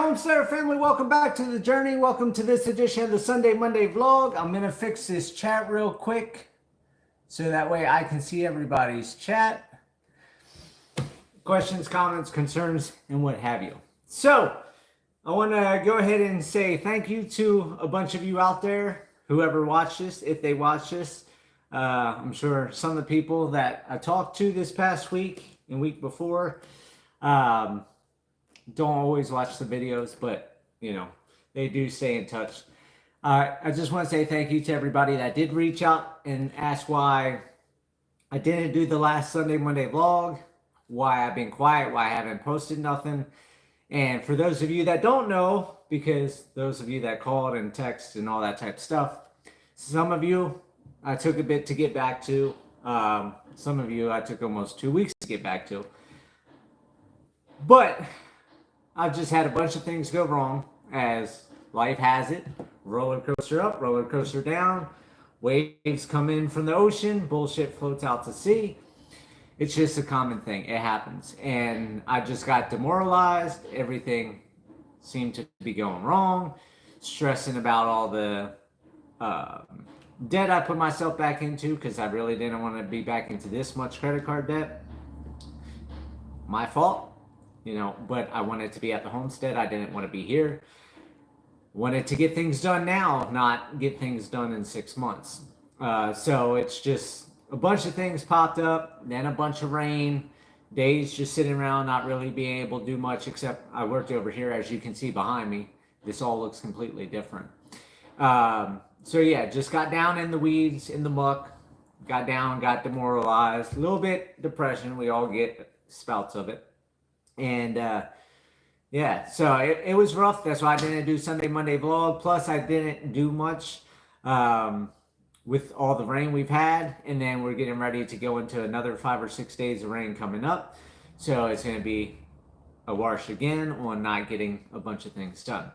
Homesteader family, welcome back to the journey. Welcome to this edition of the Sunday Monday vlog. I'm gonna fix this chat real quick so that way I can see everybody's chat, questions, comments, concerns, and what have you. So I want to go ahead and say thank you to a bunch of you out there, whoever watched this, if they watched this. I'm sure some of the people that I talked to this past week and week before don't always watch the videos, but you know, they do stay in touch. I just want to say thank you to everybody that did reach out and ask why I didn't do the last Sunday Monday vlog, why I've been quiet, why I haven't posted nothing. And for those of you that don't know, because those of you that called and text and all that type of stuff, some of you I took a bit to get back to. Some of you I took almost 2 weeks to get back to. But I've just had a bunch of things go wrong, as life has it. Roller coaster up, roller coaster down. Waves come in from the ocean. Bullshit floats out to sea. It's just a common thing. It happens. And I just got demoralized. Everything seemed to be going wrong. Stressing about all the debt I put myself back into, because I really didn't want to be back into this much credit card debt. My fault. You know, but I wanted to be at the homestead. I didn't want to be here. Wanted to get things done now, not get things done in 6 months. So it's just a bunch of things popped up, then a bunch of rain, days just sitting around, not really being able to do much, except I worked over here, as you can see behind me. This all looks completely different. So yeah, just got down in the weeds, in the muck, got down, got demoralized, a little bit depression. We all get spouts of it. And yeah, so it was rough. That's why I didn't do Sunday Monday vlog. Plus I didn't do much with all the rain we've had, and then we're getting ready to go into another 5 or 6 days of rain coming up. So it's going to be a wash again on not getting a bunch of things done.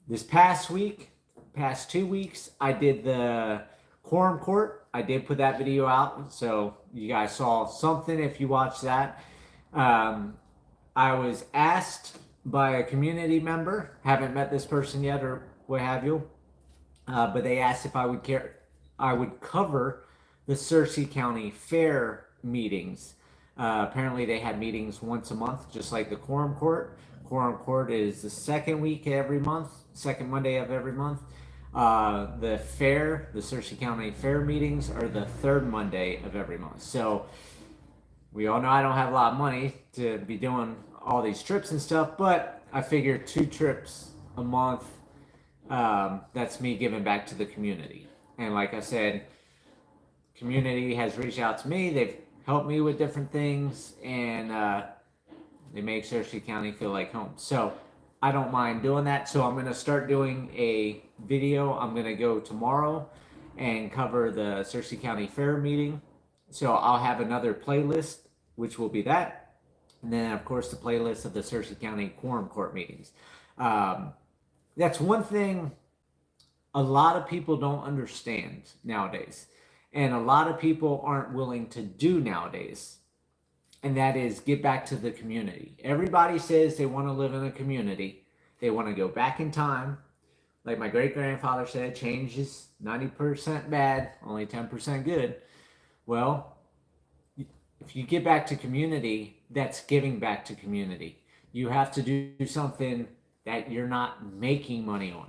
This past 2 weeks, I did the quorum court. I did put that video out, so you guys saw something if you watched that. I was asked by a community member, haven't met this person yet or what have you, but they asked if I would cover the Searcy County Fair meetings. Apparently they had meetings once a month, just like the quorum court. Quorum court is the second week every month, second Monday of every month. The fair, the Searcy County Fair meetings, are the third Monday of every month. So we all know I don't have a lot of money to be doing all these trips and stuff, but I figure 2 trips a month, that's me giving back to the community. And like I said, community has reached out to me. They've helped me with different things, and they make Searcy County feel like home. So I don't mind doing that. So I'm going to start doing a video. I'm going to go tomorrow and cover the Searcy County Fair meeting. So I'll have another playlist, which will be that. And then, of course, the playlist of the Searcy County Quorum Court meetings. That's one thing a lot of people don't understand nowadays. And a lot of people aren't willing to do nowadays. And that is get back to the community. Everybody says they want to live in a community. They want to go back in time. Like my great-grandfather said, change is 90% bad, only 10% good. Well, if you get back to community, that's giving back to community. You have to do something that you're not making money on.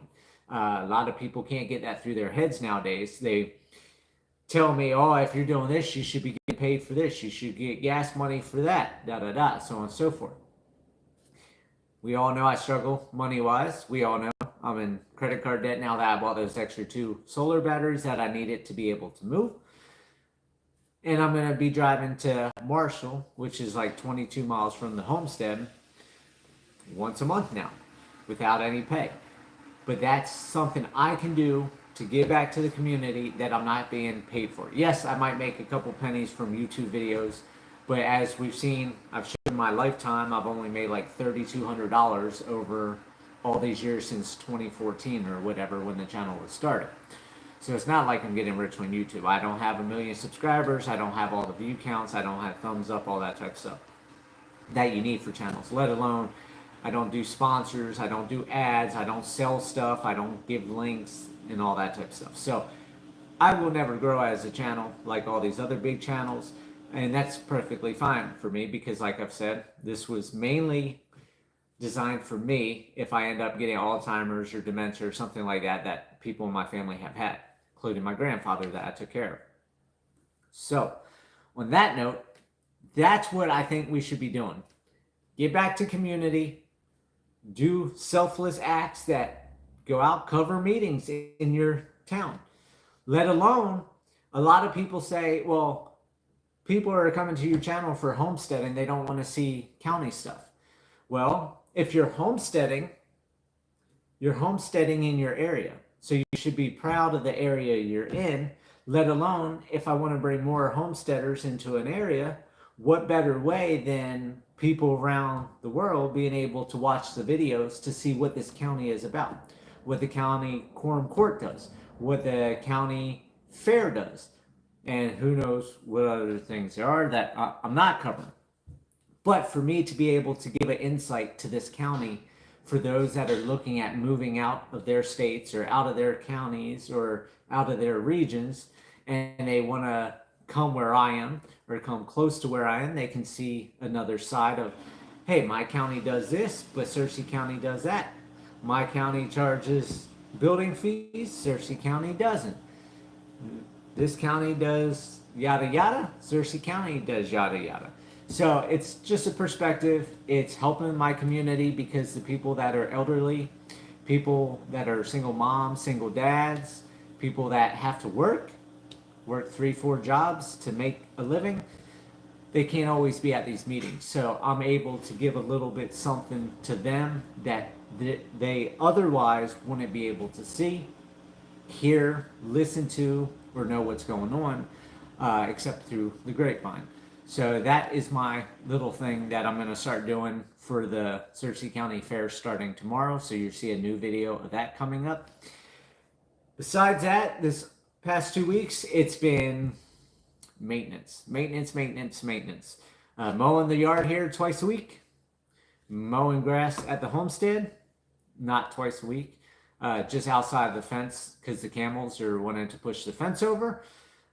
A lot of people can't get that through their heads nowadays. They tell me, oh, if you're doing this, you should be getting paid for this. You should get gas money for that, da-da-da, so on and so forth. We all know I struggle money-wise. We all know I'm in credit card debt now that I bought those extra 2 solar batteries that I needed to be able to move. And I'm going to be driving to Marshall, which is like 22 miles from the homestead, once a month now, without any pay. But that's something I can do to give back to the community that I'm not being paid for. Yes, I might make a couple pennies from YouTube videos, but as we've seen, I've shown in my lifetime, I've only made like $3,200 over all these years since 2014 or whatever, when the channel was started. So it's not like I'm getting rich on YouTube. I don't have 1 million subscribers. I don't have all the view counts. I don't have thumbs up, all that type of stuff that you need for channels, let alone I don't do sponsors. I don't do ads. I don't sell stuff. I don't give links and all that type of stuff. So I will never grow as a channel like all these other big channels. And that's perfectly fine for me because, like I've said, this was mainly designed for me if I end up getting Alzheimer's or dementia or something like that that people in my family have had, including my grandfather that I took care of. So, on that note, that's what I think we should be doing. Get back to community, do selfless acts that go out, cover meetings in your town. Let alone, a lot of people say, well, people are coming to your channel for homesteading, they don't want to see county stuff. Well, if you're homesteading in your area. So you should be proud of the area you're in, let alone if I want to bring more homesteaders into an area, what better way than people around the world being able to watch the videos to see what this county is about, what the county quorum court does, what the county fair does, and who knows what other things there are that I'm not covering. But for me to be able to give an insight to this county for those that are looking at moving out of their states or out of their counties or out of their regions, and they want to come where I am or come close to where I am, they can see another side of, hey, my county does this, but Searcy County does that. My county charges building fees, Searcy County doesn't. This county does yada yada, Searcy County does yada yada. So it's just a perspective. It's helping my community because the people that are elderly, people that are single moms, single dads, people that have to work 3-4 jobs to make a living, they can't always be at these meetings. So I'm able to give a little bit something to them that they otherwise wouldn't be able to see, hear, listen to, or know what's going on, except through the grapevine. So that is my little thing that I'm going to start doing for the Searcy County Fair starting tomorrow. So you'll see a new video of that coming up. Besides that, this past 2 weeks, it's been maintenance. Mowing the yard here twice a week. Mowing grass at the homestead, not twice a week. Just outside the fence because the camels are wanting to push the fence over.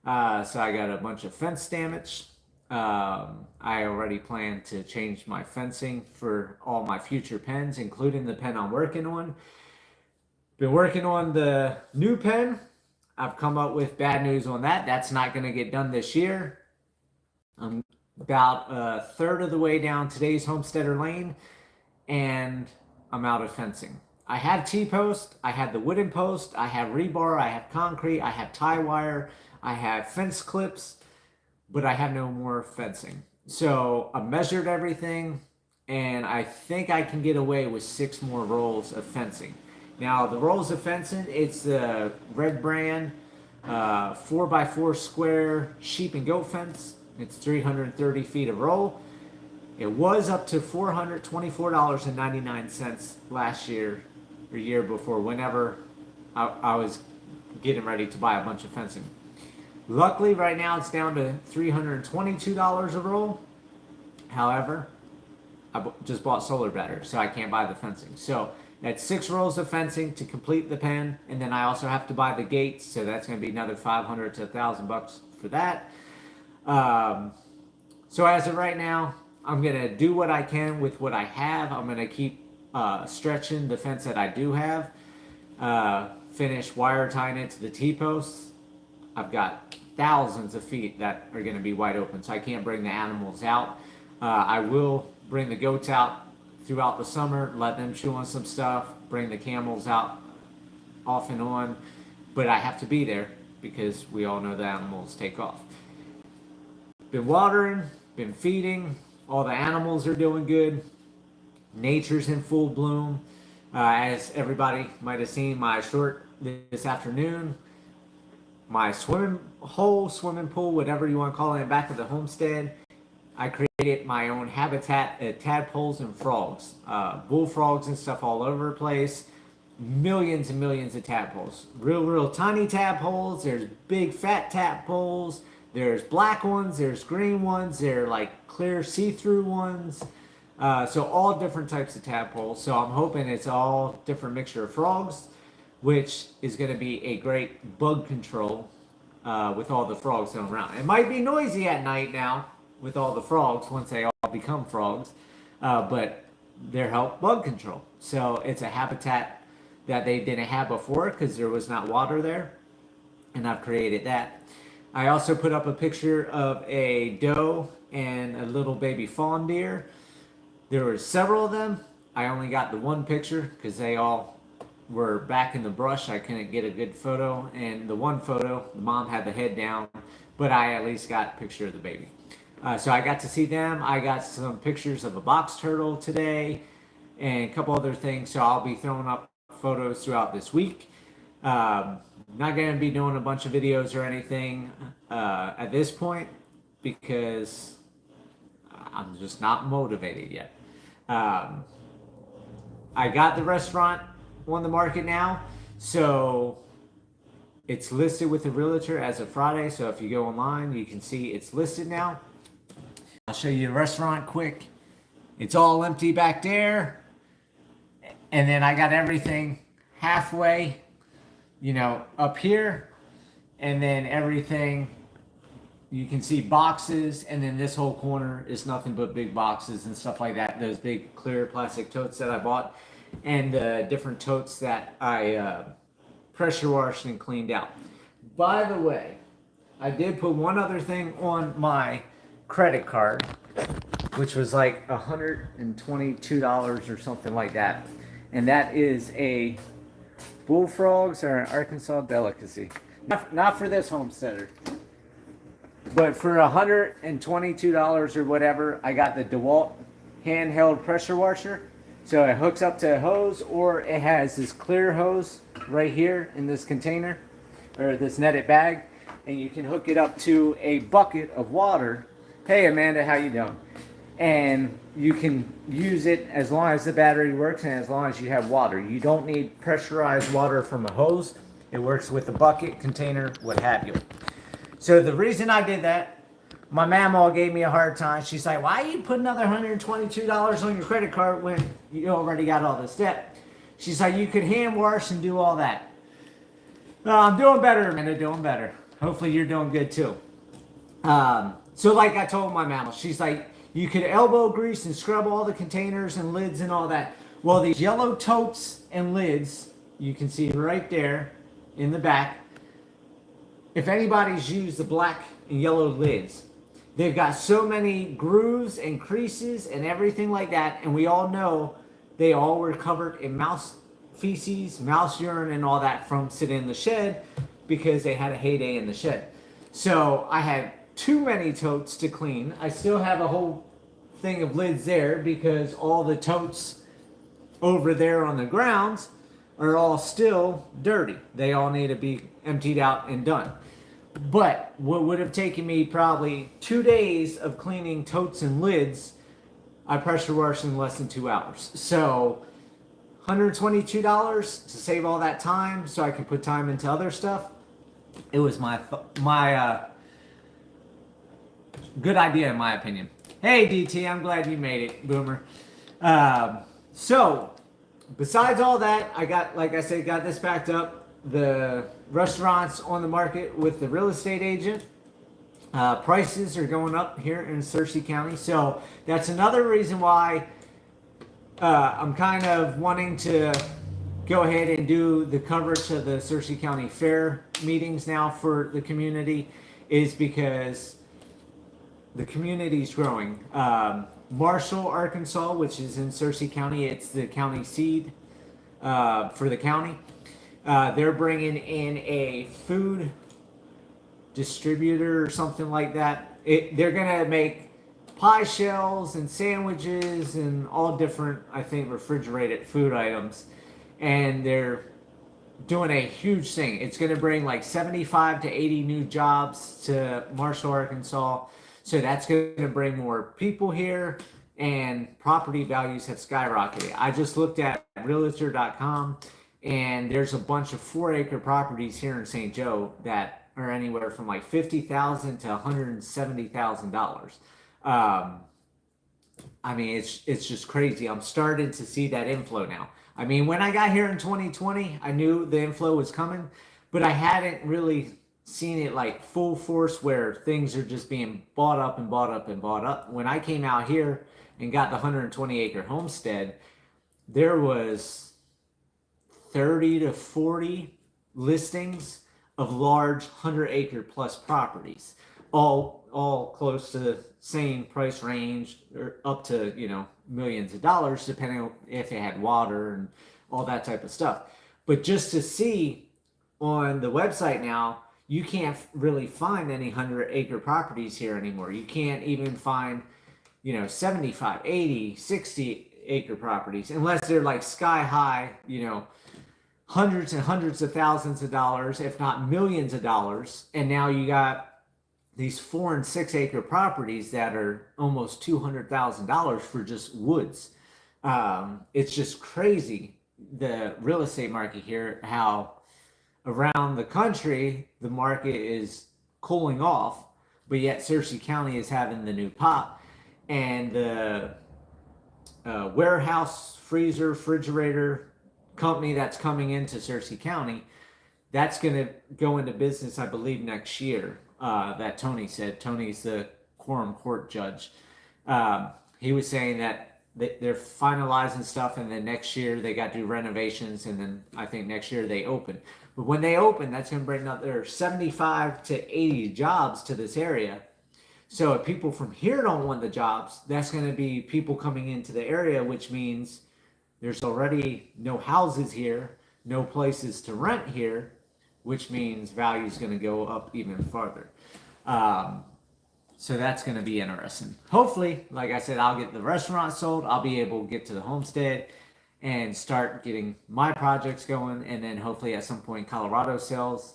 So I got a bunch of fence damage. I already plan to change my fencing for all my future pens, including the pen I'm working on. Been working on the new pen. I've come up with bad news on that. That's not going to get done this year. I'm about a third of the way down today's Homesteader Lane, and I'm out of fencing. I have T-post, I have the wooden post, I have rebar, I have concrete, I have tie wire, I have fence clips, but I have no more fencing. So I measured everything, and I think I can get away with 6 more rolls of fencing. Now, the rolls of fencing, it's the Red Brand 4x4 square sheep and goat fence. It's 330 feet of roll. It was up to $424.99 last year or year before, whenever I was getting ready to buy a bunch of fencing. Luckily, right now it's down to $322 a roll. However, I just bought solar batteries, so I can't buy the fencing. So that's 6 rolls of fencing to complete the pen, and then I also have to buy the gates, so that's going to be another $500 to $1,000 for that. So as of right now, I'm going to do what I can with what I have. I'm going to keep stretching the fence that I do have, finish wire tying it to the T-posts. I've got thousands of feet that are going to be wide open, so I can't bring the animals out. I will bring the goats out throughout the summer, let them chew on some stuff, bring the camels out off and on, but I have to be there because we all know the animals take off. Been watering, been feeding, all the animals are doing good. Nature's in full bloom. As everybody might have seen my short this afternoon, my swimming pool, whatever you want to call it, in back of the homestead, I created my own habitat of tadpoles and frogs, bullfrogs and stuff all over the place. Millions and millions of tadpoles. Real tiny tadpoles. There's big fat tadpoles. There's black ones. There's green ones. They're like clear see-through ones. So all different types of tadpoles. So I'm hoping it's all different mixture of frogs, which is going to be a great bug control with all the frogs going around. It might be noisy at night now with all the frogs once they all become frogs, but they're help bug control. So it's a habitat that they didn't have before because there was not water there, and I've created that. I also put up a picture of a doe and a little baby fawn deer. There were several of them. I only got the one picture because they all were back in the brush. I couldn't get a good photo. And the one photo, the mom had the head down, but I at least got a picture of the baby. So I got to see them. I got some pictures of a box turtle today and a couple other things. So I'll be throwing up photos throughout this week. Not going to be doing a bunch of videos or anything at this point because I'm just not motivated yet. I got the restaurant on the market now, so it's listed with the realtor as of Friday. So if you go online, you can see it's listed now. I'll show you the restaurant quick. It's all empty back there, and then I got everything halfway, up here, and then everything. You can see boxes, and then this whole corner is nothing but big boxes and stuff like that. Those big clear plastic totes that I bought, and different totes that I pressure washed and cleaned out. By the way, I did put one other thing on my credit card, which was like $122 or something like that, and that is a bullfrogs are an Arkansas delicacy. Not for this homesteader. But for $122 or whatever, I got the DeWalt handheld pressure washer. So it hooks up to a hose, or it has this clear hose right here in this container, or this netted bag, and you can hook it up to a bucket of water. Hey Amanda, how you doing? And you can use it as long as the battery works and as long as you have water. You don't need pressurized water from a hose. It works with a bucket, container, what have you. So the reason I did that, my mama gave me a hard time. She's like, why you put another $122 on your credit card when you already got all this debt? She's like, you could hand wash and do all that. Well, I'm doing better, Amanda, doing better. Hopefully you're doing good too. So like I told my mama, she's like, you could elbow grease and scrub all the containers and lids and all that. Well, these yellow totes and lids, you can see right there in the back. If anybody's used the black and yellow lids, they've got so many grooves and creases and everything like that. And we all know they all were covered in mouse feces, mouse urine, and all that from sitting in the shed because they had a heyday in the shed. So I had too many totes to clean. I still have a whole thing of lids there because all the totes over there on the grounds are all still dirty. They all need to be emptied out and done. But what would have taken me probably 2 days of cleaning totes and lids, I pressure washed in less than 2 hours. So $122 to save all that time so I can put time into other stuff. It was my good idea in my opinion. Hey DT, I'm glad you made it, Boomer. So besides all that, I got, like I said, got this backed up. The restaurants on the market with the real estate agent. Prices are going up here in Searcy County. So that's another reason why I'm kind of wanting to go ahead and do the coverage of the Searcy County Fair meetings now for the community, is because the community is growing. Marshall, Arkansas, which is in Searcy County, it's the county seat for the county. They're bringing in a food distributor or something like that. They're going to make pie shells and sandwiches and all different, I think, refrigerated food items. And they're doing a huge thing. It's going to bring like 75 to 80 new jobs to Marshall, Arkansas. So that's going to bring more people here, and property values have skyrocketed. I just looked at realtor.com, and there's a bunch of 4-acre properties here in St. Joe that are anywhere from like $50,000 to $170,000. I mean, it's just crazy. I'm starting to see that inflow now. I mean, when I got here in 2020, I knew the inflow was coming, but I hadn't really seen it like full force where things are just being bought up and bought up and bought up. When I came out here and got the 120-acre homestead, there was 30 to 40 listings of large 100-acre plus properties, all close to the same price range, or up to millions of dollars, depending on if it had water and all that type of stuff. But just to see on the website now, you can't really find any 100-acre properties here anymore. You can't even find 75, 80, 60-acre properties unless they're like sky high, hundreds and hundreds of thousands of dollars, if not millions of dollars. And now you got these 4 and 6 acre properties that are almost $200,000 for just woods. It's just crazy, the real estate market here, how around the country the market is cooling off, but yet Searcy County is having the new pop. And the warehouse, freezer, refrigerator company that's coming into Searcy County, that's going to go into business, I believe, next year. That Tony said. Tony's the quorum court judge. He was saying that they're finalizing stuff, and then next year they got to do renovations, and then I think next year they open. But when they open, that's going to bring up there 75 to 80 jobs to this area. So if people from here don't want the jobs, that's going to be people coming into the area, which means there's already no houses here, no places to rent here, which means value is going to go up even farther. So that's going to be interesting. Hopefully, like I said, I'll get the restaurant sold. I'll be able to get to the homestead and start getting my projects going. And then hopefully at some point Colorado sells.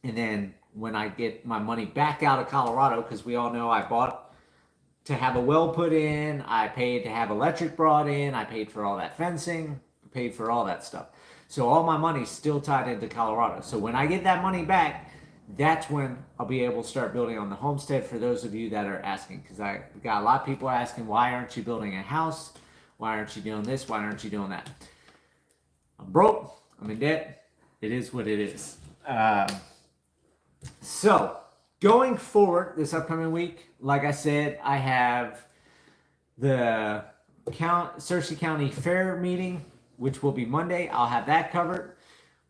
And then when I get my money back out of Colorado, because we all know I bought to have a well put in, I paid to have electric brought in, I paid for all that fencing, paid for all that stuff. So all my money's still tied into Colorado. So when I get that money back, that's when I'll be able to start building on the homestead, for those of you that are asking. Because I got a lot of people asking, why aren't you building a house? Why aren't you doing this? Why aren't you doing that? I'm broke. I'm in debt. It is what it is. So going forward this upcoming week, like I said, I have the Searcy County Fair meeting, which will be Monday. I'll have that covered.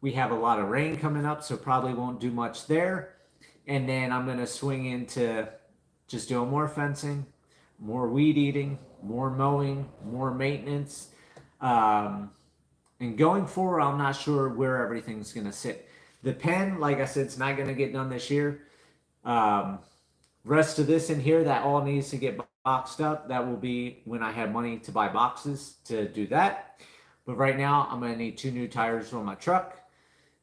We have a lot of rain coming up, so probably won't do much there. And then I'm going to swing into just doing more fencing, more weed eating, more mowing, more maintenance. And going forward, I'm not sure where everything's going to sit. The pen, like I said, it's not going to get done this year. Rest of this in here, that all needs to get boxed up. That will be when I have money to buy boxes to do that. But right now, I'm going to need 2 new tires on my truck.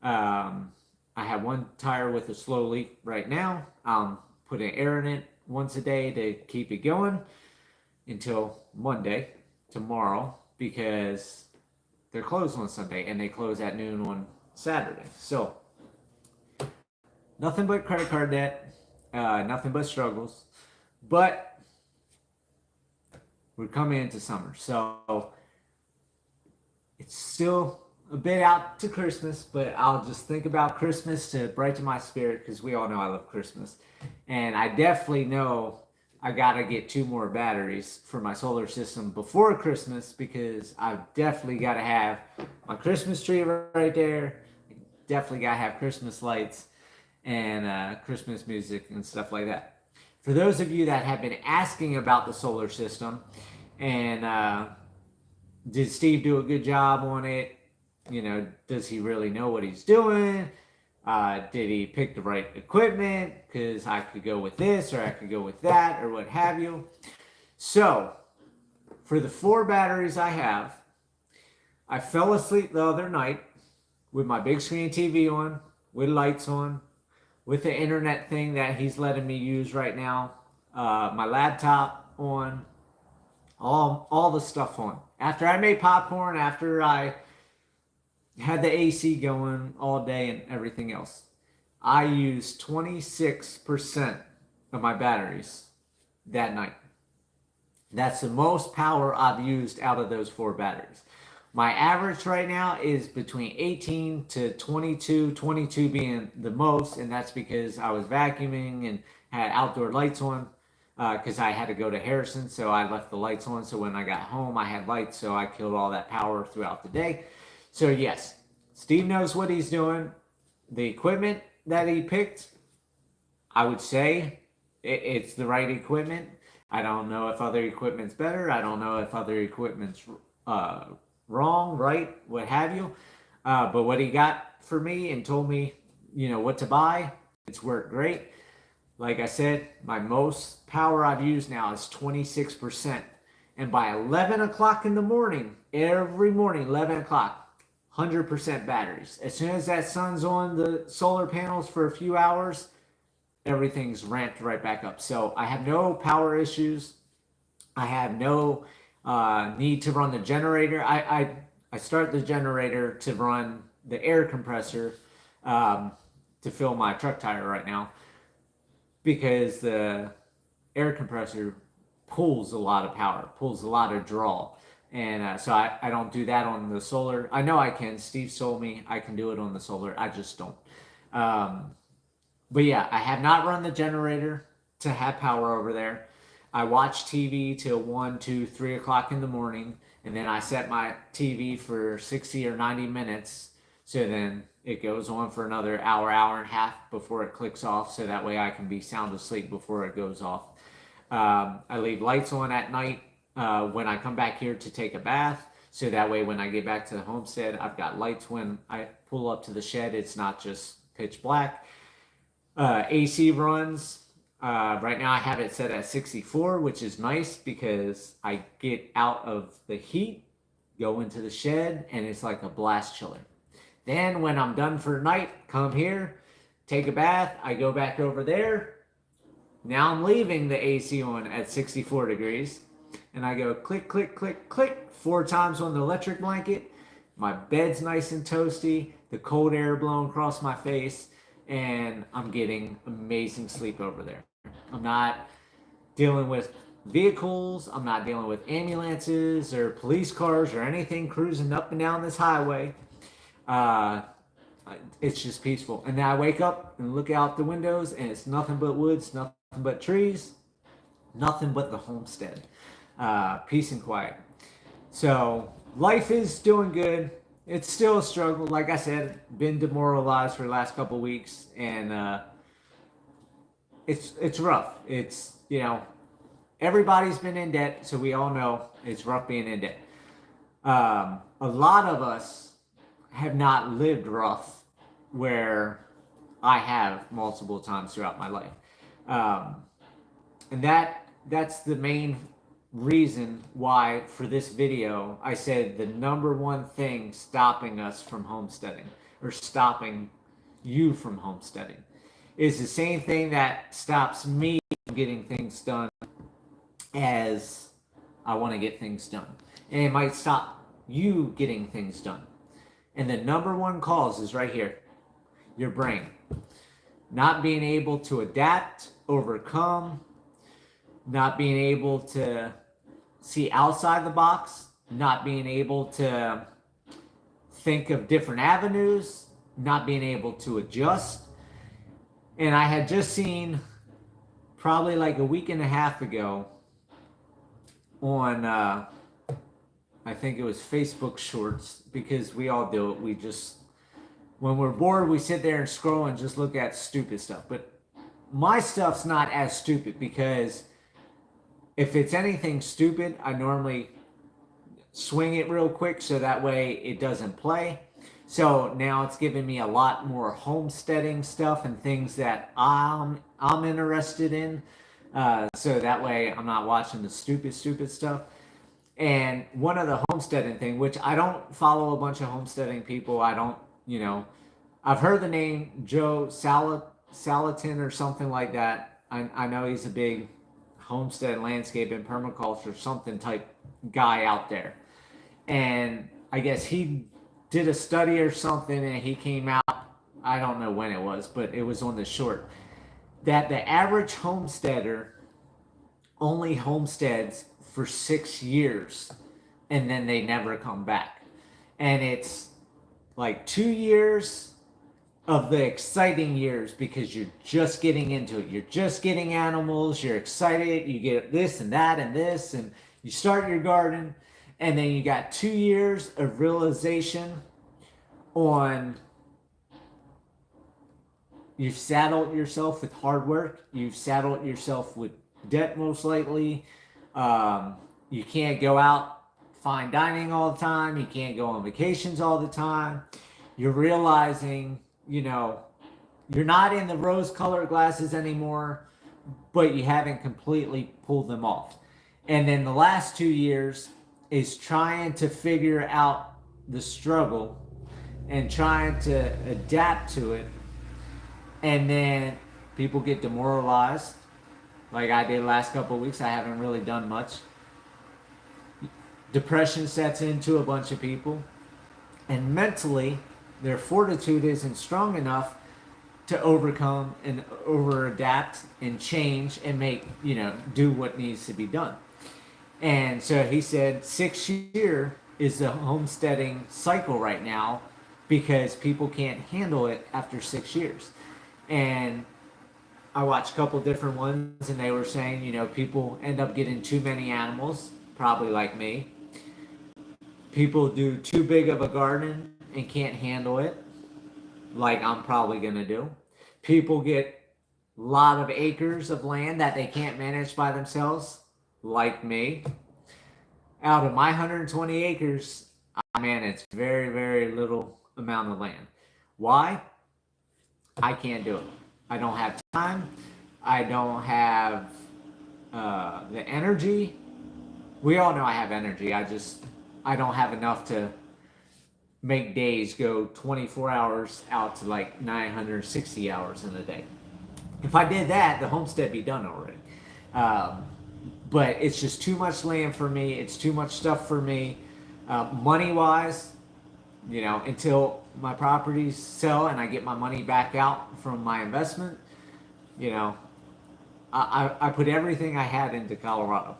I have 1 tire with a slow leak right now. I'm putting air in it once a day to keep it going until Monday, tomorrow, because they're closed on Sunday and they close at noon on Saturday. So nothing but credit card debt, nothing but struggles. But we're coming into summer, so it's still a bit out to Christmas, but I'll just think about Christmas to brighten my spirit, because we all know I love Christmas. And I definitely know I gotta get 2 more batteries for my solar system before Christmas, because I've definitely gotta have my Christmas tree right there. Definitely gotta have Christmas lights and Christmas music and stuff like that. For those of you that have been asking about the solar system, and did Steve do a good job on it? Does he really know what he's doing? Did he pick the right equipment? Because I could go with this, or I could go with that, or what have you. So, for the 4 batteries I have, I fell asleep the other night with my big screen TV on, with lights on, with the internet thing that he's letting me use right now, my laptop on, all the stuff on. After I made popcorn, after I had the AC going all day and everything else, I used 26% of my batteries that night. That's the most power I've used out of those 4 batteries. My average right now is between 18 to 22, 22 being the most, and that's because I was vacuuming and had outdoor lights on because I had to go to Harrison, so I left the lights on. So when I got home, I had lights, so I killed all that power throughout the day. So yes, Steve knows what he's doing. The equipment that he picked, I would say it's the right equipment. I don't know if other equipment's better. I don't know if other equipment's wrong, right, what have you. But what he got for me and told me, what to buy, it's worked great. Like I said, my most power I've used now is 26%. And by 11 o'clock in the morning, every morning, 11 o'clock, 100% batteries. As soon as that sun's on the solar panels for a few hours, everything's ramped right back up. So I have no power issues. I have no need to run the generator. I start the generator to run the air compressor to fill my truck tire right now, because the air compressor pulls a lot of power, pulls a lot of draw. And so I don't do that on the solar. I know I can. Steve told me I can do it on the solar. I just don't. But yeah, I have not run the generator to have power over there. I watch TV till 1, 2, 3 o'clock in the morning, and then I set my TV for 60 or 90 minutes. So then it goes on for another hour, hour and a half before it clicks off. So that way I can be sound asleep before it goes off. I leave lights on at night when I come back here to take a bath. So that way when I get back to the homestead, I've got lights when I pull up to the shed. It's not just pitch black. AC runs. Right now I have it set at 64, which is nice because I get out of the heat, go into the shed, and it's like a blast chiller. Then when I'm done for the night, come here, take a bath, I go back over there. Now I'm leaving the AC on at 64 degrees, and I go click, click, click, click 4 times on the electric blanket. My bed's nice and toasty, the cold air blowing across my face, and I'm getting amazing sleep over there. I'm not dealing with vehicles. I'm not dealing with ambulances or police cars or anything cruising up and down this highway. It's just peaceful. And then I wake up and look out the windows, and it's nothing but woods, nothing but trees, nothing but the homestead. Peace and quiet. So life is doing good. It's still a struggle. Like I said, been demoralized for the last couple of weeks, and it's rough. It's, everybody's been in debt, so we all know it's rough being in debt. A lot of us have not lived rough where I have multiple times throughout my life. And that's the main reason why for this video I said the number one thing stopping us from homesteading, or stopping you from homesteading, is the same thing that stops me from getting things done as I want to get things done. And it might stop you getting things done. And the number one cause is right here: your brain. Not being able to adapt, overcome, not being able to see outside the box, not being able to think of different avenues, not being able to adjust. And I had just seen, probably like a week and a half ago, on I think it was Facebook Shorts, because we all do it. We just, when we're bored, we sit there and scroll and just look at stupid stuff. But my stuff's not as stupid, because if it's anything stupid, I normally swing it real quick so that way it doesn't play. So now it's giving me a lot more homesteading stuff and things that I'm interested in. So that way I'm not watching the stupid stuff. And one of the homesteading thing, which I don't follow a bunch of homesteading people. I don't, I've heard the name Joe Salatin or something like that. I know he's a big homestead, landscape, and permaculture something type guy out there. And I guess he did a study or something, and he came out, I don't know when it was, but it was on the short, that the average homesteader only homesteads for 6 years and then they never come back. And it's like 2 years of the exciting years because you're just getting into it. You're just getting animals, you're excited, you get this and that and this, and you start your garden. And then you got 2 years of realization on you've saddled yourself with hard work. You've saddled yourself with debt, most likely. You can't go out fine dining all the time. You can't go on vacations all the time. You're realizing, you know, you're not in the rose-colored glasses anymore, but you haven't completely pulled them off. And then the last 2 years is trying to figure out the struggle and trying to adapt to it. And then people get demoralized, like I did the last couple of weeks. I haven't really done much. Depression sets into a bunch of people, and mentally their fortitude isn't strong enough to overcome and over adapt and change and make, you know, do what needs to be done. And so he said 6 year is the homesteading cycle right now because people can't handle it after 6 years. And I watched a couple different ones, and they were saying, you know, people end up getting too many animals, probably like me. People do too big of a garden and can't handle it, like I'm probably going to do. People get a lot of acres of land that they can't manage by themselves, like me. Out of my 120 acres, I manage very, very little amount of land. Why? I can't do it. I don't have time. I don't have the energy. We all know I have energy. I don't have enough to make days go 24 hours out to like 960 hours in a day. If I did that, the homestead be done already. But it's just too much land for me. It's too much stuff for me. Money-wise, you know, until my properties sell and I get my money back out from my investment, you know, I put everything I had into Colorado.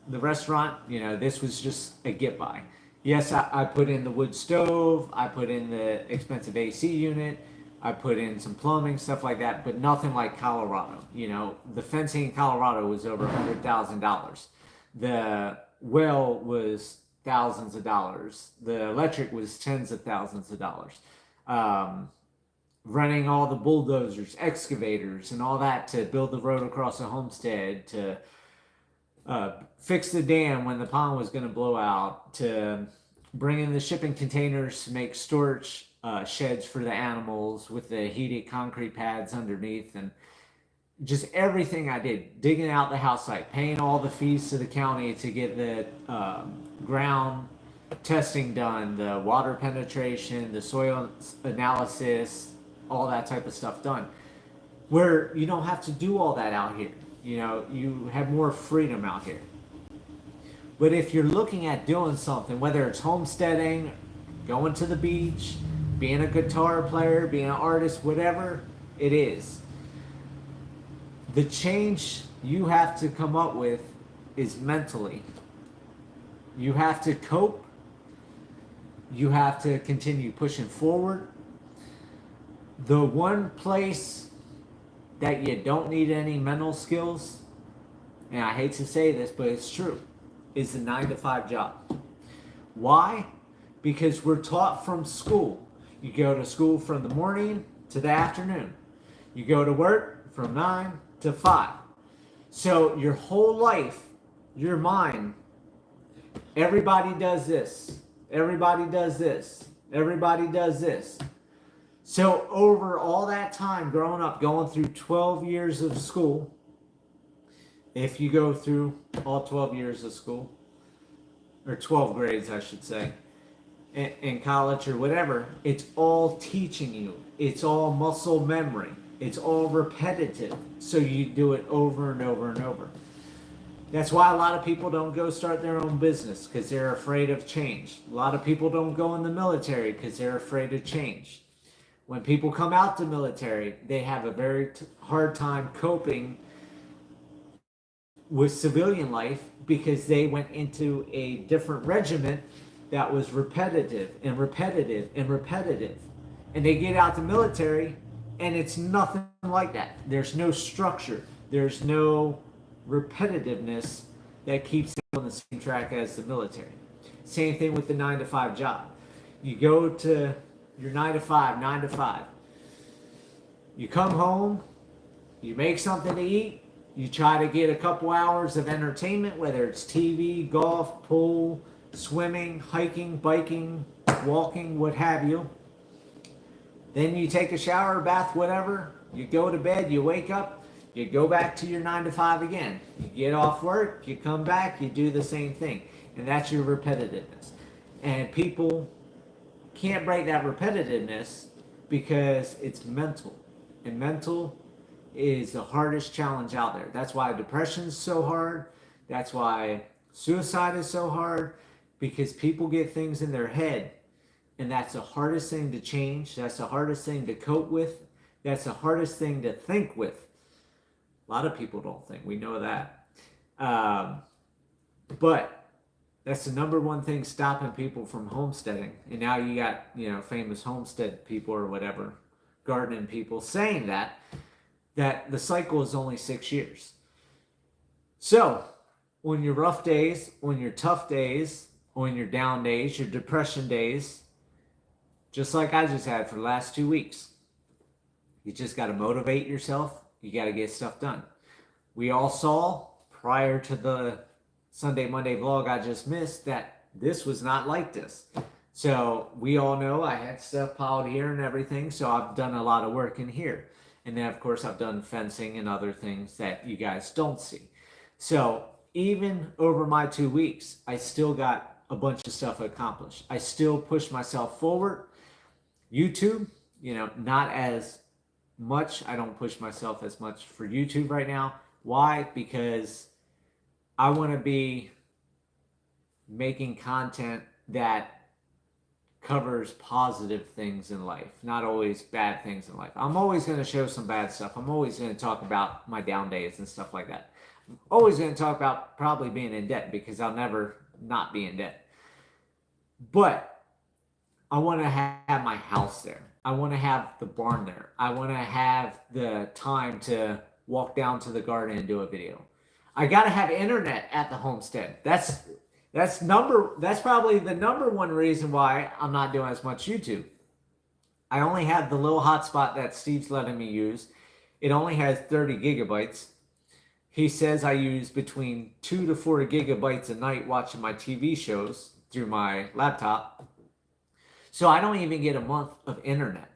The restaurant, you know, this was just a get by. Yes, I put in the wood stove, I put in the expensive AC unit, I put in some plumbing, stuff like that, but nothing like Colorado. You know, the fencing in Colorado was over $100,000. The well was thousands of dollars. The electric was tens of thousands of dollars. Running all the bulldozers, excavators, and all that to build the road across the homestead, to fix the dam when the pond was going to blow out, to bring in the shipping containers to make storage sheds for the animals with the heated concrete pads underneath, and just everything I did, digging out the house site, paying all the fees to the county to get the ground testing done, the water penetration, the soil analysis, all that type of stuff done, where you don't have to do all that out here. You know, you have more freedom out here. But if you're looking at doing something, whether it's homesteading, going to the beach, being a guitar player, being an artist, whatever it is, the change you have to come up with is mentally. You have to cope. You have to continue pushing forward. The one place that you don't need any mental skills, and I hate to say this, but it's true, is the 9-to-5 job. Why? Because we're taught from school. You go to school from the morning to the afternoon. You go to work from 9 to 5. So your whole life, your mind, everybody does this. Everybody does this. Everybody does this. So over all that time growing up, going through 12 years of school, if you go through all 12 years of school, or 12 grades, I should say, in college or whatever, it's all teaching you. It's all muscle memory. It's all repetitive. So you do it over and over and over. That's why a lot of people don't go start their own business, because they're afraid of change. A lot of people don't go in the military because they're afraid of change. When people come out the military, they have a very hard time coping with civilian life because they went into a different regiment that was repetitive and repetitive and repetitive. And they get out the military and it's nothing like that. There's no structure. There's no repetitiveness that keeps them on the same track as the military. Same thing with the 9-to-5 job. You go to your 9 to 5. You come home, you make something to eat, you try to get a couple hours of entertainment, whether it's TV, golf, pool, swimming, hiking, biking, walking, what have you. Then you take a shower, bath, whatever. You go to bed, you wake up, you go back to your 9 to 5 again. You get off work, you come back, you do the same thing. And that's your repetitiveness. And people can't break that repetitiveness because it's mental. And mental is the hardest challenge out there. That's why depression is so hard. That's why suicide is so hard, because people get things in their head, and that's the hardest thing to change. That's the hardest thing to cope with. That's the hardest thing to think with. A lot of people don't think. We know that. But that's the number one thing stopping people from homesteading. And now you got, famous homestead people or whatever, gardening people saying that the cycle is only 6 years. So on your rough days, on your tough days, on your down days, your depression days, just like I just had for the last 2 weeks, you just got to motivate yourself. You got to get stuff done. We all saw prior to the Sunday, Monday vlog I just missed that this was not like this. So we all know I had stuff piled here and everything. So I've done a lot of work in here. And then of course I've done fencing and other things that you guys don't see. So even over my 2 weeks, I still got a bunch of stuff accomplished. I still push myself forward. YouTube, not as much. I don't push myself as much for YouTube right now. Why? Because I want to be making content that covers positive things in life, not always bad things in life. I'm always going to show some bad stuff. I'm always going to talk about my down days and stuff like that. I'm always going to talk about probably being in debt, because I'll never not be in debt. But I want to have my house there. I want to have the barn there. I want to have the time to walk down to the garden and do a video. I got to have internet at the homestead. That's probably the number one reason why I'm not doing as much YouTube. I only have the little hotspot that Steve's letting me use. It only has 30 gigabytes. He says I use between 2 to 4 gigabytes a night watching my TV shows through my laptop. So I don't even get a month of internet.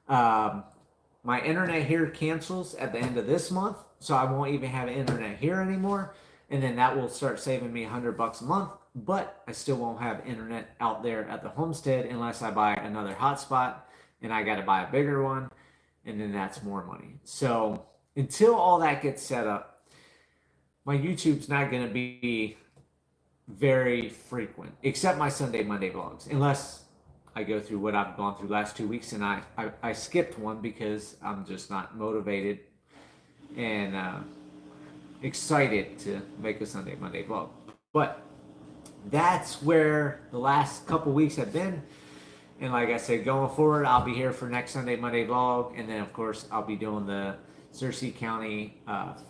My internet here cancels at the end of this month, so I won't even have internet here anymore. And then that will start saving me $100 a month. But I still won't have internet out there at the homestead unless I buy another hotspot, and I got to buy a bigger one, and then that's more money. So until all that gets set up, my YouTube's not going to be very frequent, except my Sunday, Monday vlogs, unless I go through what I've gone through last 2 weeks, and I skipped one because I'm just not motivated and excited to make a Sunday, Monday vlog. But that's where the last couple weeks have been. And like I said, going forward, I'll be here for next Sunday, Monday vlog. And then, of course, I'll be doing the Searcy County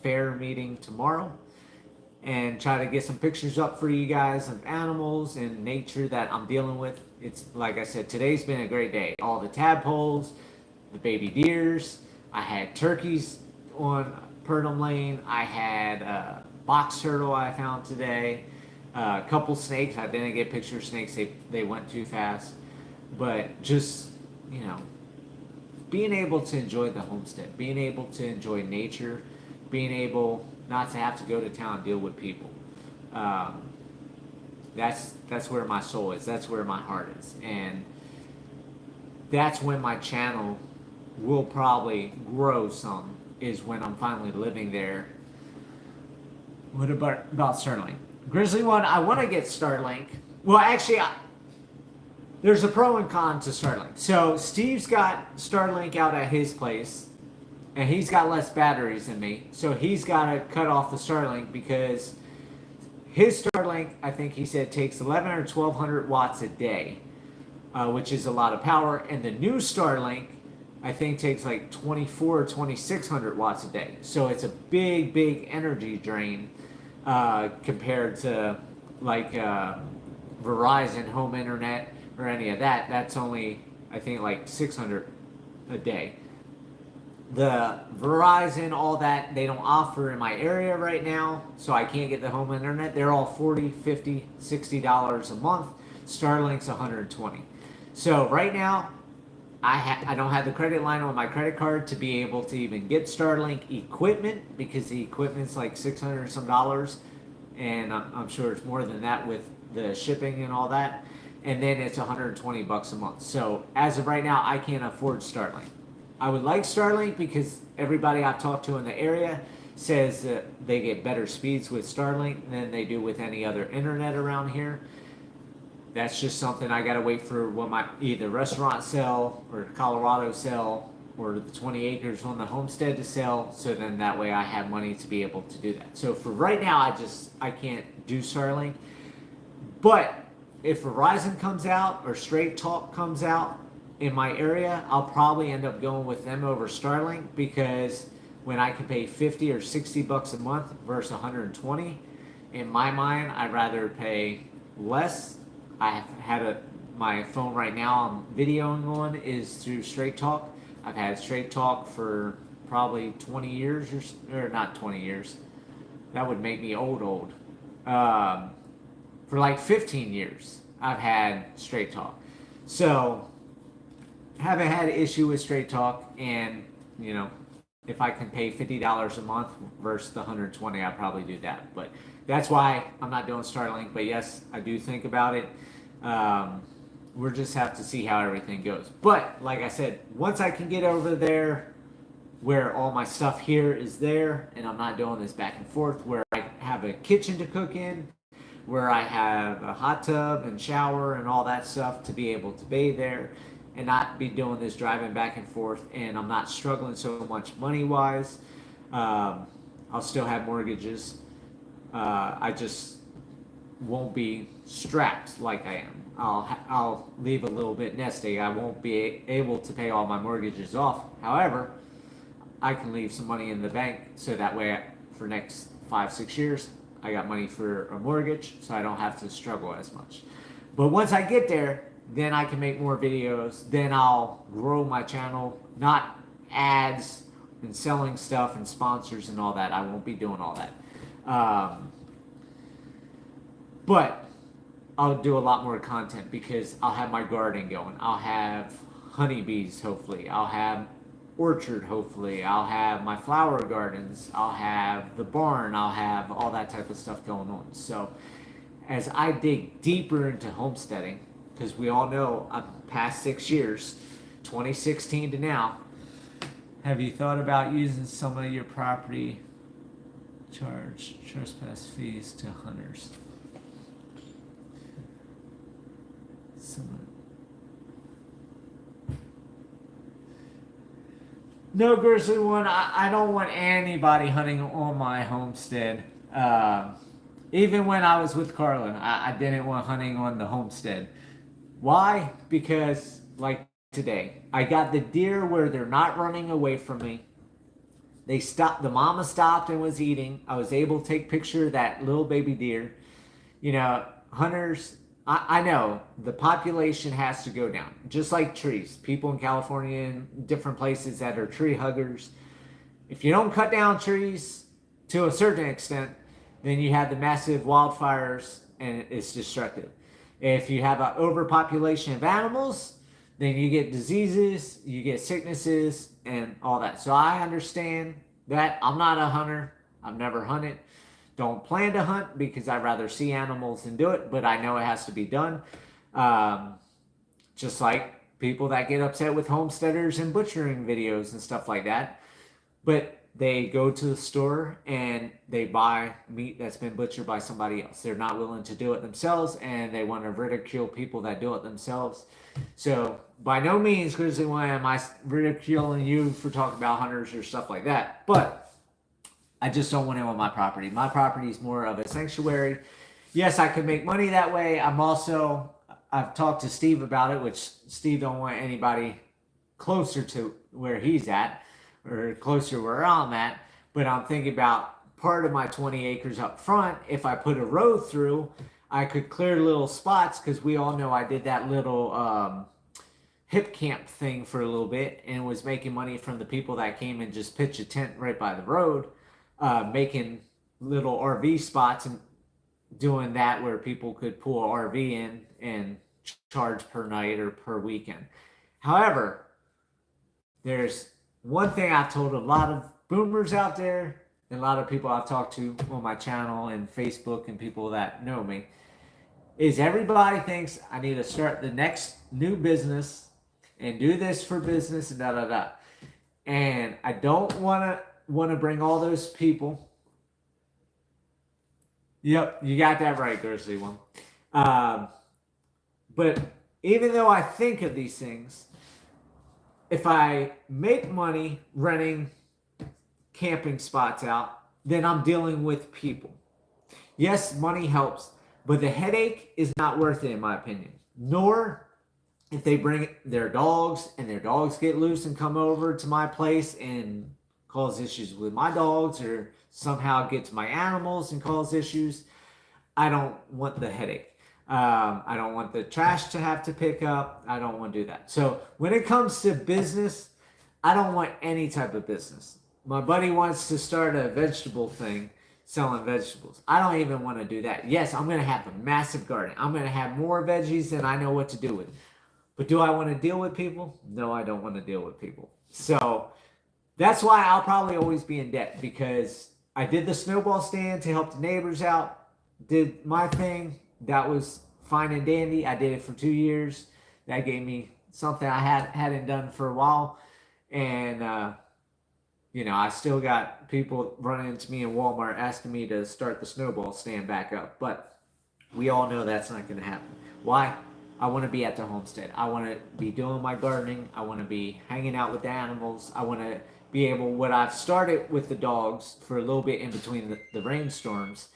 Fair meeting tomorrow. And try to get some pictures up for you guys of animals and nature that I'm dealing with. It's, like I said, today's been a great day. All the tadpoles, the baby deers. I had turkeys on Purdom Lane. I had a box turtle I found today. A couple snakes. I didn't get pictures of snakes. They went too fast. But just, being able to enjoy the homestead, being able to enjoy nature, being able not to have to go to town and deal with people. That's where my soul is. That's where my heart is. And that's when my channel will probably grow some, is when I'm finally living there. What about Starlink? Grizzly One, I want to get Starlink. Well, actually, there's a pro and con to Starlink. So Steve's got Starlink out at his place. and he's got less batteries than me, so he's got to cut off the Starlink because his Starlink, I think he said, takes 11 or 1200 watts a day, which is a lot of power. And the new Starlink, I think, takes like 24 or 2600 watts a day. So it's a big, big energy drain compared to like Verizon home internet or any of that. That's only, I think, like 600 a day. The Verizon, all that, they don't offer in my area right now, so I can't get the home internet. They're all $40, $50, $60 a month. Starlink's $120. So right now, I don't have the credit line on my credit card to be able to even get Starlink equipment, because the equipment's like $600 some dollars, and I'm sure it's more than that with the shipping and all that. And then it's $120 a month. So as of right now, I can't afford Starlink. I would like Starlink because everybody I've talked to in the area says that they get better speeds with Starlink than they do with any other internet around here. That's just something I got to wait for when my either restaurant sell or Colorado sell or the 20 acres on the homestead to sell. So then that way I have money to be able to do that. So for right now, I can't do Starlink. But if Verizon comes out or Straight Talk comes out in my area, I'll probably end up going with them over Starlink, because when I can pay 50 or 60 bucks a month versus 120, in my mind, I'd rather pay less. I have had my phone right now I'm videoing on is through Straight Talk. I've had Straight Talk for probably 20 years, or not 20 years. That would make me old. For like 15 years, I've had Straight Talk. So haven't had an issue with Straight Talk, and if I can pay $50 a month versus the 120, I'd probably do that. But that's why I'm not doing Starlink. But yes, I do think about it. We'll just have to see how everything goes. But like I said, once I can get over there where all my stuff here is there, and I'm not doing this back and forth, where I have a kitchen to cook in, where I have a hot tub and shower and all that stuff to be able to bathe there, and not be doing this driving back and forth, and I'm not struggling so much money wise. I'll still have mortgages. I just won't be strapped like I am. I'll leave a little bit nest egg. I won't be able to pay all my mortgages off. However, I can leave some money in the bank, so that way for next 5-6 years I got money for a mortgage, so I don't have to struggle as much. But once I get there, then I can make more videos. Then I'll grow my channel, not ads and selling stuff and sponsors and all that. I won't be doing all that. But I'll do a lot more content because I'll have my garden going. I'll have honeybees, hopefully. I'll have orchard, hopefully. I'll have my flower gardens. I'll have the barn. I'll have all that type of stuff going on. So as I dig deeper into homesteading, because we all know I'm past 6 years, 2016 to now, have you thought about using some of your property charge trespass fees to hunters? No, Grizzly One, I don't want anybody hunting on my homestead. Even when I was with Carla, I didn't want hunting on the homestead. Why? Because, like today, I got the deer where they're not running away from me. They stopped, the mama stopped and was eating. I was able to take a picture of that little baby deer. Hunters, I know the population has to go down, just like trees. People in California and different places that are tree huggers. If you don't cut down trees to a certain extent, then you have the massive wildfires and it's destructive. If you have an overpopulation of animals, then you get diseases, you get sicknesses, and all that. So I understand that. I'm not a hunter. I've never hunted. Don't plan to hunt because I'd rather see animals than do it, but I know it has to be done. Just like people that get upset with homesteaders and butchering videos and stuff like that. But they go to the store and they buy meat that's been butchered by somebody else. They're not willing to do it themselves, and they want to ridicule people that do it themselves. So by no means, Grizzly One, am I ridiculing you for talking about hunters or stuff like that. But I just don't want it on my property. My property is more of a sanctuary. Yes, I could make money that way. I've talked to Steve about it, which Steve don't want anybody closer to where he's at or closer where I'm at. But I'm thinking about part of my 20 acres up front. If I put a road through, I could clear little spots, because we all know I did that little hip camp thing for a little bit and was making money from the people that came and just pitched a tent right by the road, making little RV spots and doing that where people could pull an RV in and charge per night or per weekend. However, there's one thing I've told a lot of boomers out there and a lot of people I've talked to on my channel and Facebook and people that know me, is everybody thinks I need to start the next new business and do this for business and da da da. And I don't want to bring all those people. Yep, you got that right, Grizzly One. But even though I think of these things, if I make money renting camping spots out, then I'm dealing with people. Yes, money helps, but the headache is not worth it, in my opinion. Nor if they bring their dogs and their dogs get loose and come over to my place and cause issues with my dogs, or somehow get to my animals and cause issues. I don't want the headache. I don't want the trash to have to pick up. I don't want to do that. So when it comes to business, I don't want any type of business. My buddy wants to start a vegetable thing, selling vegetables. I don't even want to do that. Yes, I'm going to have a massive garden. I'm going to have more veggies than I know what to do with. But do I want to deal with people? No, I don't want to deal with people. So that's why I'll probably always be in debt, because I did the snowball stand to help the neighbors out, did my thing. That was fine and dandy. I did it for 2 years. That gave me something I hadn't done for a while. And, I still got people running into me in Walmart asking me to start the snowball stand back up. But we all know that's not going to happen. Why? I want to be at the homestead. I want to be doing my gardening. I want to be hanging out with the animals. I want to be able, what I've started with the dogs for a little bit in between the rainstorms,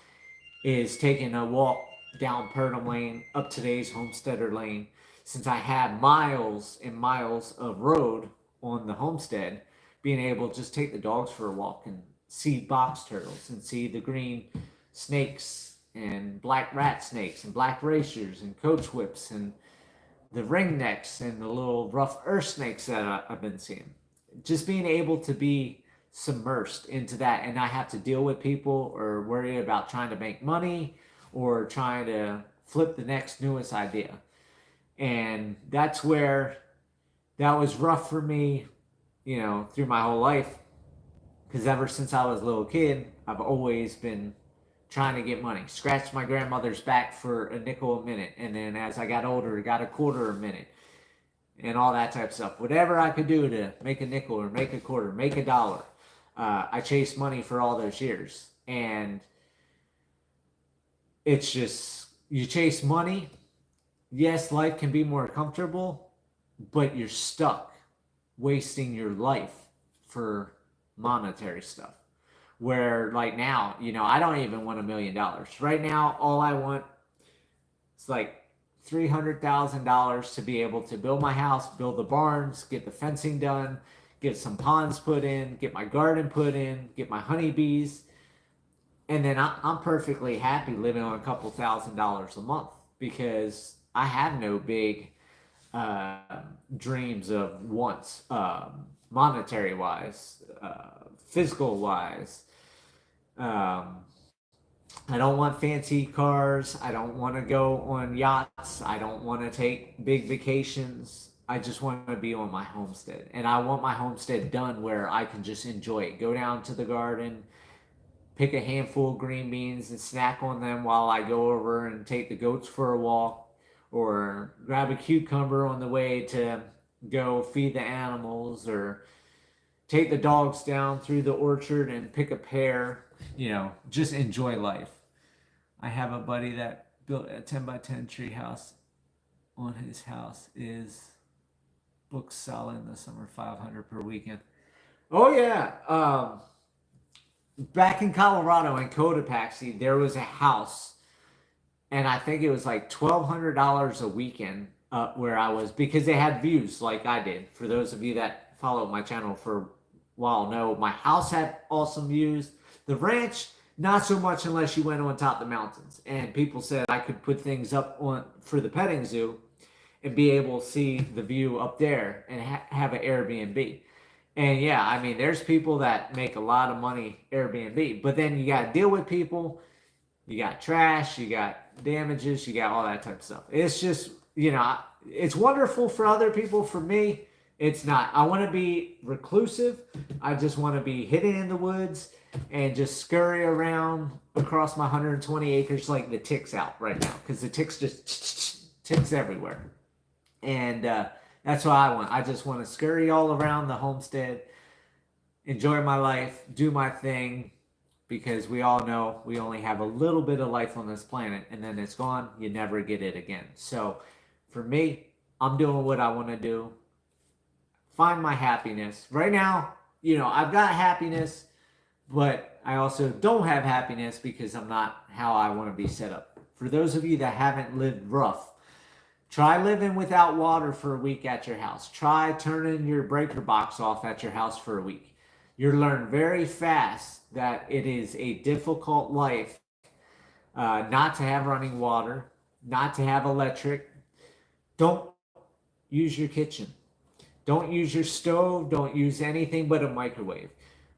is taking a walk down Purdom Lane, up today's Homesteader Lane, since I have miles and miles of road on the homestead, being able to just take the dogs for a walk and see box turtles and see the green snakes and black rat snakes and black racers and coach whips and the ringnecks and the little rough earth snakes that I've been seeing. Just being able to be submersed into that and not have to deal with people or worry about trying to make money or trying to flip the next newest idea. And that's where that was rough for me, through my whole life. Because ever since I was a little kid, I've always been trying to get money. Scratched my grandmother's back for a nickel a minute. And then as I got older, got a quarter a minute. And all that type of stuff. Whatever I could do to make a nickel or make a quarter, make a dollar. I chased money for all those years. And it's just, you chase money. Yes, life can be more comfortable, but you're stuck wasting your life for monetary stuff. Where like now, I don't even want $1 million. Right now, all I want is like $300,000 to be able to build my house, build the barns, get the fencing done, get some ponds put in, get my garden put in, get my honeybees. And then I'm perfectly happy living on a couple $1,000s a month, because I have no big dreams of wants, monetary wise, physical wise. I don't want fancy cars. I don't want to go on yachts. I don't want to take big vacations. I just want to be on my homestead. And I want my homestead done where I can just enjoy it. Go down to the garden, pick a handful of green beans and snack on them while I go over and take the goats for a walk, or grab a cucumber on the way to go feed the animals, or take the dogs down through the orchard and pick a pear, just enjoy life. I have a buddy that built a 10 by 10 tree house. On his house is booked solid in the summer, 500 per weekend. Oh yeah. Back in Colorado in Cotopaxi, there was a house, and I think it was like $1,200 a weekend where I was, because they had views like I did. For those of you that follow my channel for a while know, my house had awesome views. The ranch, not so much unless you went on top of the mountains. And people said I could put things up on for the petting zoo and be able to see the view up there and have an Airbnb. And yeah, I mean, there's people that make a lot of money Airbnb, but then you got to deal with people. You got trash, you got damages, you got all that type of stuff. It's just, it's wonderful for other people. For me, it's not. I want to be reclusive. I just want to be hidden in the woods and just scurry around across my 120 acres like the ticks out right now, because the ticks just ticks everywhere. And that's what I want. I just want to scurry all around the homestead, enjoy my life, do my thing, because we all know we only have a little bit of life on this planet, and then it's gone. You never get it again. So for me, I'm doing what I want to do. Find my happiness. Right now, I've got happiness, but I also don't have happiness because I'm not how I want to be set up. For those of you that haven't lived rough, try living without water for a week at your house. Try turning your breaker box off at your house for a week. You'll learn very fast that it is a difficult life not to have running water, not to have electric. Don't use your kitchen. Don't use your stove. Don't use anything but a microwave.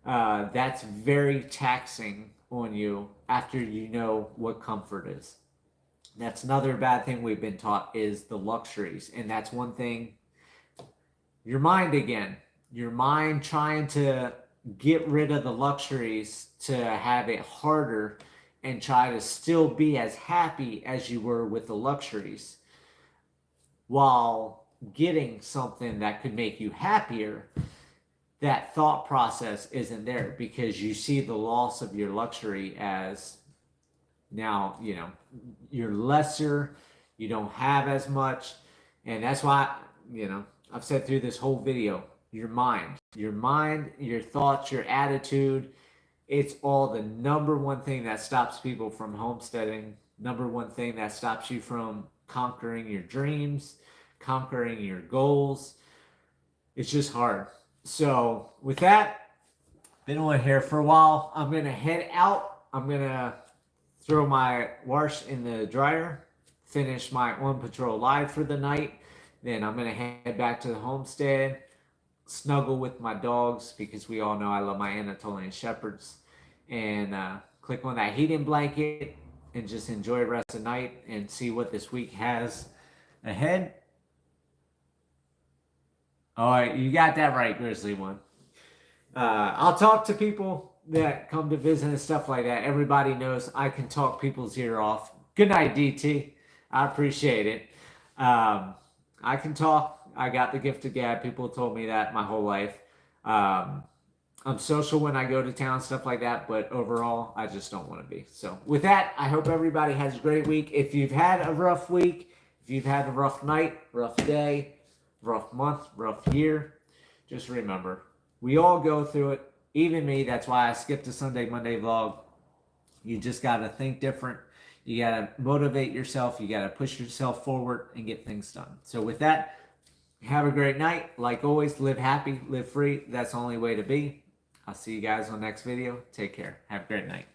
That's very taxing on you after you know what comfort is. That's another bad thing we've been taught, is the luxuries. And that's one thing, your mind again. Your mind trying to get rid of the luxuries to have it harder and try to still be as happy as you were with the luxuries, while getting something that could make you happier. That thought process isn't there, because you see the loss of your luxury as, now, you're lesser, you don't have as much. And that's why, I've said through this whole video, your mind, your thoughts, your attitude, it's all the number one thing that stops people from homesteading, number one thing that stops you from conquering your dreams, conquering your goals. It's just hard. So with that, been on here for a while. I'm going to head out. I'm going to throw my wash in the dryer, finish my on patrol live for the night. Then I'm going to head back to the homestead, snuggle with my dogs, because we all know I love my Anatolian Shepherds, and click on that heating blanket and just enjoy the rest of the night and see what this week has ahead. All right, you got that right, Grizzly One. I'll talk to people that come to visit and stuff like that. Everybody knows I can talk people's ear off. Good night, DT. I appreciate it. I can talk. I got the gift of gab. People told me that my whole life. I'm social when I go to town, stuff like that, but overall, I just don't want to be. So with that, I hope everybody has a great week. If you've had a rough week, if you've had a rough night, rough day, rough month, rough year, just remember, we all go through it. Even me. That's why I skipped the Sunday, Monday vlog. You just got to think different. You got to motivate yourself. You got to push yourself forward and get things done. So with that, have a great night. Like always, live happy, live free. That's the only way to be. I'll see you guys on the next video. Take care. Have a great night.